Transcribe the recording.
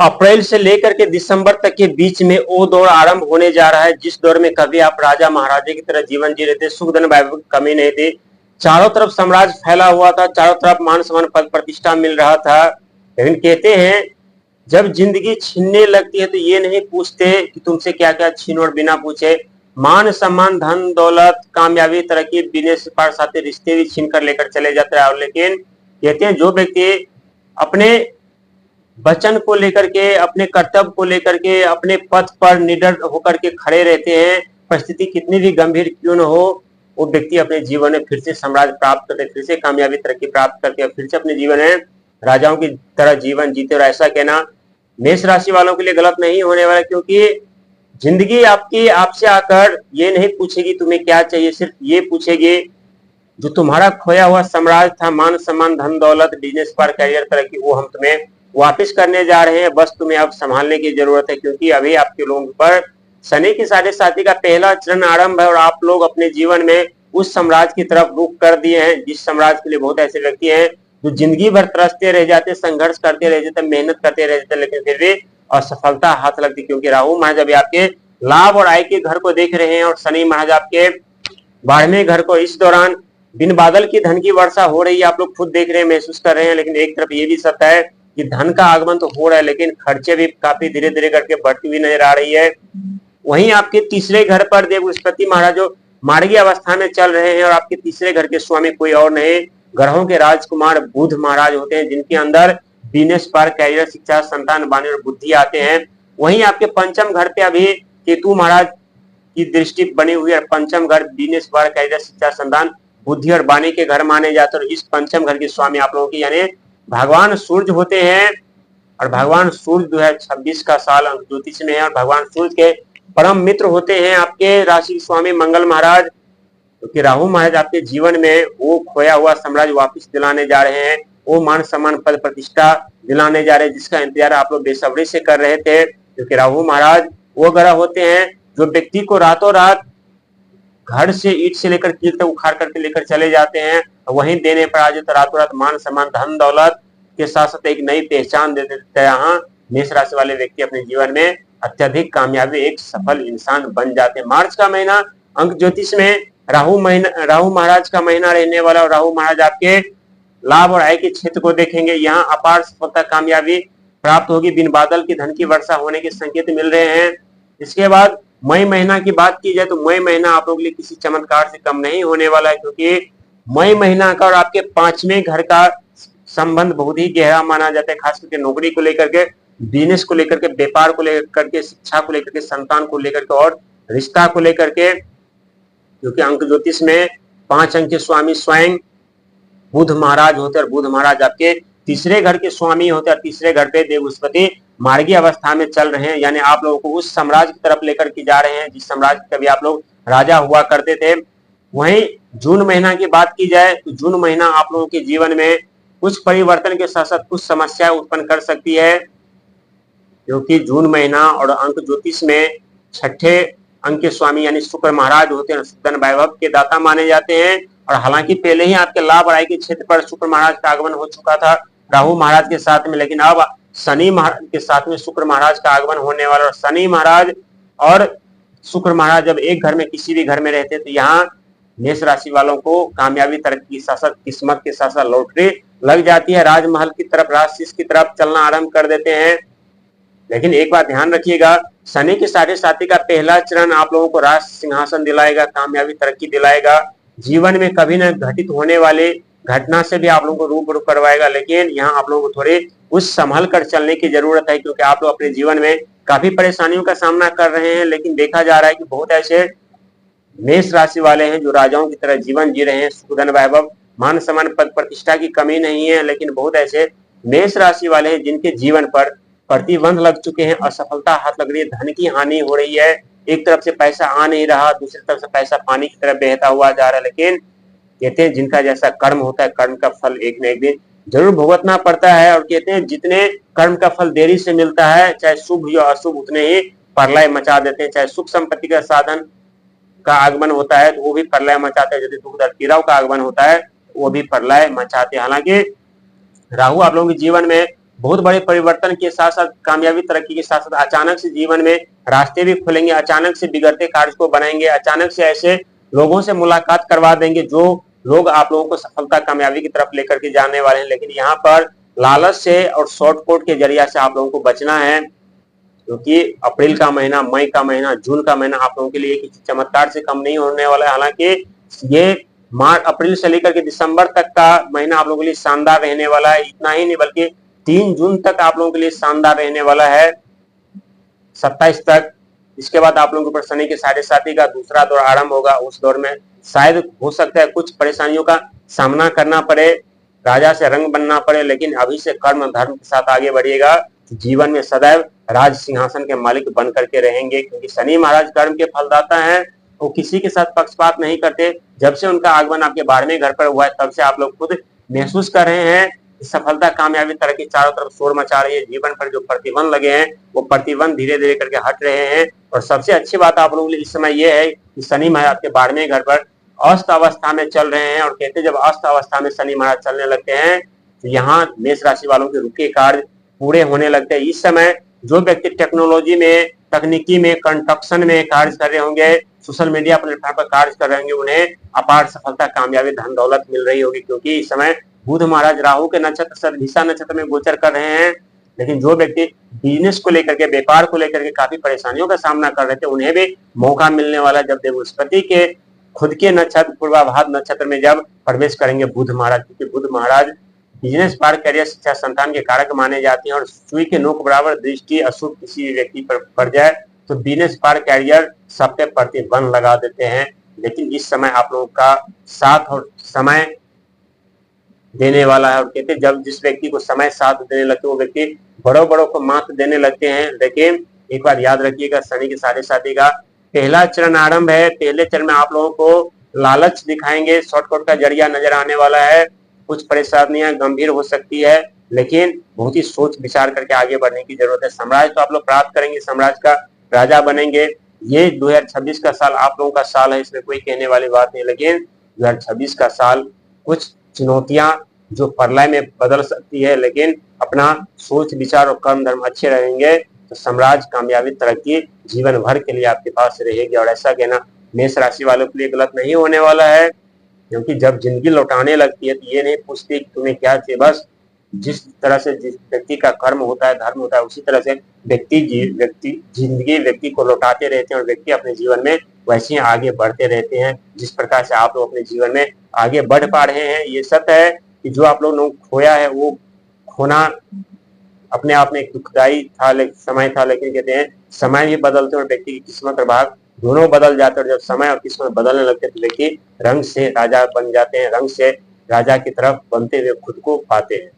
अप्रैल से लेकर के दिसंबर तक के बीच में वो दौर आरंभ होने जा रहा है, जिस दौर में कभी आप राजा महाराजे की तरह जीवन जी रहे थे, सुख धन वैभव की कमी नहीं थी, चारों तरफ साम्राज्य फैला हुआ था, चारों तरफ मान सम्मान पद प्रतिष्ठा मिल रहा था। लेकिन कहते हैं जब जिंदगी छीनने लगती है तो ये नहीं पूछते कि तुमसे क्या क्या छीनो, और बिना पूछे मान सम्मान धन दौलत कामयाबी तरक्की बिजनेस से पार साथ रिश्ते भी छीन कर लेकर चले जाते हैं। और लेकिन कहते हैं जो व्यक्ति अपने वचन को लेकर के, अपने कर्तव्य को लेकर के, अपने पथ पर निडर होकर के खड़े रहते हैं, परिस्थिति कितनी भी गंभीर क्यों न हो, वो व्यक्ति अपने जीवन में फिर से साम्राज्य प्राप्त करते, फिर से कामयाबी तरक्की प्राप्त करके फिर से अपने जीवन में राजाओं की तरह जीवन जीते। और ऐसा कहना मेष राशि वालों के लिए गलत नहीं होने वाला, क्योंकि जिंदगी आपकी आपसे आकर ये नहीं पूछेगी तुम्हें क्या चाहिए, सिर्फ ये पूछेगी जो तुम्हारा खोया हुआ साम्राज्य था, मान सम्मान धन दौलत बिजनेस पर करियर तरक्की, वो हम तुम्हें वापस करने जा रहे हैं। बस तुम्हें अब संभालने की जरूरत है, क्योंकि अभी आपके लोगों पर शनि की साढ़े साथी का पहला चरण आरंभ है और आप लोग अपने जीवन में उस साम्राज्य की तरफ रुख कर दिए हैं, जिस साम्राज्य के लिए बहुत ऐसे व्यक्ति हैं जो जिंदगी भर तरसते रह जाते, संघर्ष करते रह जाते, मेहनत करते रह जाते, लेकिन फिर भी असफलता हाथ लगती, क्योंकि राहु महाराज अभी आपके लाभ और आय के घर को देख रहे हैं और शनि महाराज आपके 12वें घर को। इस दौरान बिन बादल की धन की वर्षा हो रही है, आप लोग खुद देख रहे हैं, महसूस कर रहे हैं। लेकिन एक तरफ ये भी सत्य है कि धन का आगमन तो हो रहा है, लेकिन खर्चे भी काफी धीरे धीरे करके बढ़ती हुई नजर आ रही है। वहीं आपके तीसरे घर पर देव बृहस्पति महाराज जो मार्गी अवस्था में चल रहे हैं, और आपके तीसरे घर के स्वामी कोई और नहीं ग्रहों के राजकुमार बुध महाराज होते हैं, जिनके अंदर बिजनेस पर कैरियर शिक्षा संतान वाणी और बुद्धि आते हैं। वहीं आपके पंचम घर पे अभी केतु महाराज की दृष्टि बनी हुई है। पंचम घर बिजनेस पर कैरियर शिक्षा संतान बुद्धि और वाणी के घर माने जाते हैं। इस पंचम घर के स्वामी आप लोगों की यानी भगवान सूर्य होते हैं, और भगवान सूर्य 2026 का साल अंक ज्योतिष में है, और भगवान सूर्य के परम मित्र होते हैं आपके राशि स्वामी मंगल महाराज, क्योंकि राहु महाराज आपके जीवन में वो खोया हुआ साम्राज्य वापस दिलाने जा रहे हैं, वो मान सम्मान पद प्रतिष्ठा दिलाने जा रहे हैं, जिसका इंतजार आप लोग बेसब्री से कर रहे थे। क्योंकि राहु महाराज वो ग्रह होते हैं जो व्यक्ति को रातों रात घर से ईट से लेकर कील तक उखाड़ करके लेकर चले जाते हैं, वहीं देने पर आज रातों रात मान सम्मान धन दौलत के साथ साथ एक नई पहचान दे देते हैं। यहाँ मेष राशि वाले व्यक्ति अपने जीवन में अत्यधिक कामयाबी एक सफल इंसान बन जाते हैं। मार्च का महीना अंक ज्योतिष में राहु महाराज का महीना रहने वाला, और राहु महाराज आपके लाभ और आय के क्षेत्र को देखेंगे। यहाँ अपार सफलता कामयाबी प्राप्त होगी, बिन बादल की धन की वर्षा होने के संकेत मिल रहे हैं। इसके बाद मई महीना की बात की जाए तो मई महीना आप लोगों के लिए किसी चमत्कार से कम नहीं होने वाला है, क्योंकि मई महीना का और आपके 5वें घर का संबंध बहुत ही गहरा माना जाता है, खास करके नौकरी को लेकर के, बिजनेस को लेकर के, व्यापार को लेकर के, शिक्षा को लेकर के, संतान को लेकर के और रिश्ता को लेकर के। क्योंकि अंक ज्योतिष में 5 अंक के स्वामी स्वयं बुध महाराज होते हैं, और बुध महाराज आपके तीसरे घर के स्वामी होते हैं, और तीसरे घर पे देव बृहस्पति मार्गी अवस्था में चल रहे हैं, यानी आप लोगों को उस साम्राज्य की तरफ लेकर के जा रहे हैं जिस साम्राज्य के कभी आप लोग राजा हुआ करते थे। वहीं जून महीना की बात की जाए तो जून महीना आप लोगों के जीवन में कुछ परिवर्तन के साथ साथ कुछ समस्याएं उत्पन्न कर सकती है, क्योंकि जून महीना और अंक ज्योतिष में 6ठे अंक के स्वामी यानी शुक्र महाराज होते हैं, धन वैभव के दाता माने जाते हैं। और हालांकि पहले ही आपके लाभ और आय के क्षेत्र पर शुक्र महाराज का आगमन हो चुका था राहु महाराज के साथ में, लेकिन अब शनि महाराज के साथ में शुक्र महाराज का आगमन होने वाला। और शनि महाराज और शुक्र महाराज जब एक घर में किसी भी घर में रहते तो यहाँ मेष राशि वालों को कामयाबी तरक्की के साथ साथ किस्मत के साथ साथ लॉटरी लग जाती है, राजमहल की तरफ राजशीष की तरफ चलना आरंभ कर देते हैं। लेकिन एक बात ध्यान रखिएगा, शनि के साढ़े साथी का पहला चरण आप लोगों को राज सिंहासन दिलाएगा, कामयाबी तरक्की दिलाएगा, जीवन में कभी न घटित होने वाले घटना से भी आप लोगों को रूबरू करवाएगा। लेकिन यहाँ आप लोगों को थोड़े कुछ संभल कर चलने की जरूरत है, क्योंकि आप लोग अपने जीवन में काफी परेशानियों का सामना कर रहे हैं। लेकिन देखा जा रहा है कि बहुत ऐसे मेष राशि वाले हैं जो राजाओं की तरह जीवन जी रहे हैं, सुख धन वैभव मान सम्मान पद प्रतिष्ठा की कमी नहीं है। लेकिन बहुत ऐसे मेष राशि वाले हैं जिनके जीवन पर प्रतिबंध लग चुके हैं, असफलता हाथ लग रही है, धन की हानि हो रही है, एक तरफ से पैसा आ नहीं रहा, दूसरी तरफ से पैसा पानी की तरफ बहता हुआ जा रहा है। लेकिन कहते हैं जिनका जैसा कर्म होता है कर्म का फल एक न एक दिन जरूर भुगतना पड़ता है। और कहते हैं जितने कर्म का फल देरी से मिलता है, चाहे शुभ या अशुभ, उतने ही प्रलय मचा देते हैं। चाहे सुख संपत्ति का साधन का आगमन होता है तो वो भी प्रलय मचाते हैं, यदि दुख दर्द पीड़ाओं का आगमन होता है वो भी प्रलय मचाते हैं। हालांकि राहु आप लोगों के जीवन में बहुत बड़े परिवर्तन के साथ साथ, कामयाबी तरक्की के साथ साथ अचानक से जीवन में रास्ते भी खुलेंगे, अचानक से बिगड़ते कार्य को बनाएंगे, अचानक से ऐसे लोगों से मुलाकात करवा देंगे जो लोग आप लोगों को सफलता कामयाबी की तरफ लेकर के जाने वाले हैं। लेकिन यहाँ पर लालच से और शॉर्टकट के जरिया से आप लोगों को बचना है, क्योंकि अप्रैल का महीना, मई का महीना, जून का महीना आप लोगों के लिए किसी चमत्कार से कम नहीं होने वाला है। हालांकि ये मार्च, अप्रैल से लेकर के दिसंबर तक का महीना आप लोगों के लिए शानदार रहने वाला है। इतना ही नहीं बल्कि 3 जून तक आप लोगों के लिए शानदार रहने वाला है, 27 तक। इसके बाद आप लोगों के ऊपर शनि के साढ़े साथी का दूसरा दौर आरंभ होगा। उस दौर में शायद हो सकता है कुछ परेशानियों का सामना करना पड़े, राजा से रंग बनना पड़े, लेकिन अभी से कर्म धर्म के साथ आगे बढ़िएगा। जीवन में सदैव राज सिंहासन के मालिक बन करके रहेंगे, क्योंकि शनि महाराज कर्म के फलदाता हैं। वो किसी के साथ पक्षपात नहीं करते। जब से उनका आगमन आपके 12वें घर पर हुआ है, तब से आप लोग खुद महसूस कर रहे हैं सफलता, कामयाबी, तरक्की चारों तरफ शोर मचा रही है। जीवन पर जो प्रतिबंध लगे हैं वो प्रतिबंध धीरे धीरे करके हट रहे हैं। और सबसे अच्छी बात आप लोगों के लिए इस समय ये है कि शनि महाराज आपके 12वें घर पर अस्त अवस्था में चल रहे हैं। और कहते हैं जब अस्त अवस्था में शनि महाराज चलने लगते हैं तो यहाँ मेष राशि वालों के रुके कार्य पूरे होने लगते हैं। इस समय जो व्यक्ति टेक्नोलॉजी में, तकनीकी में, कंस्ट्रक्शन में कार्य कर रहे होंगे, सोशल मीडिया प्लेटफॉर्म पर कार्य कर रहे होंगे, उन्हें अपार सफलता, कामयाबी, धन दौलत मिल रही होगी, क्योंकि इस समय बुध महाराज राहु के नक्षत्र शतभिषा नक्षत्र में गोचर कर रहे हैं। लेकिन जो व्यक्ति बिजनेस को लेकर के, व्यापार को लेकर के काफी परेशानियों का सामना कर रहे थे, उन्हें भी मौका मिलने वाला, जब देवस्पति के खुद के नक्षत्र पूर्वाभाद्र नक्षत्र में जब प्रवेश करेंगे बुध महाराज। क्योंकि बुध महाराज बिजनेस, पार, करियर, शिक्षा, संतान के कारक माने जाते हैं। और सुई के नोक बराबर दृष्टि अशुभ किसी भी व्यक्ति पर पड़ जाए तो बिजनेस, पार, करियर सब पे प्रतिबंध लगा देते हैं। लेकिन इस समय आप लोगों का साथ और समय देने वाला है। और कहते हैं जब जिस व्यक्ति को समय साथ देने लगते वो व्यक्ति बड़ों बड़ों को मात देने लगते हैं। लेकिन एक बार याद रखिएगा, शनि के साढ़े साथी का पहला चरण आरंभ है। पहले चरण में आप लोगों को लालच दिखाएंगे, शॉर्टकट का जरिया नजर आने वाला है। कुछ परेशानियां गंभीर हो सकती है, लेकिन बहुत ही सोच विचार करके आगे बढ़ने की जरूरत है। साम्राज्य तो आप लोग प्राप्त करेंगे, साम्राज्य का राजा बनेंगे। ये 2026 का साल आप लोगों का साल है, इसमें कोई कहने वाली बात नहीं। लेकिन 2026 का साल कुछ चुनौतियां जो प्रलय में बदल सकती है, लेकिन अपना सोच विचार और कर्म धर्म अच्छे रहेंगे तो साम्राज्य, कामयाबी, तरक्की जीवन भर के लिए आपके पास रहेगी। और ऐसा कहना मेष राशि वालों के लिए गलत नहीं होने वाला है, क्योंकि जब जिंदगी लौटाने लगती है तो ये नहीं पूछती कि तुम्हें क्या चाहिए। बस जिस तरह से जिस व्यक्ति का कर्म होता है, धर्म होता है, उसी तरह से जिंदगी व्यक्ति को लौटाते रहते हैं और व्यक्ति अपने जीवन में वैसे ही आगे बढ़ते रहते हैं। जिस प्रकार से आप लोग अपने जीवन में आगे बढ़ पा रहे हैं, ये सत्य है कि जो आप लोगों ने खोया है वो खोना अपने आप में एक दुखदायी था, समय था। लेकिन कहते हैं समय भी बदलते हैं और व्यक्ति की किस्मत और भाग दोनों बदल जाते हैं। और जब समय और किस्मत बदलने लगते हैं तो व्यक्ति रंग से राजा बन जाते हैं, रंग से राजा की तरफ बनते हुए खुद को पाते हैं।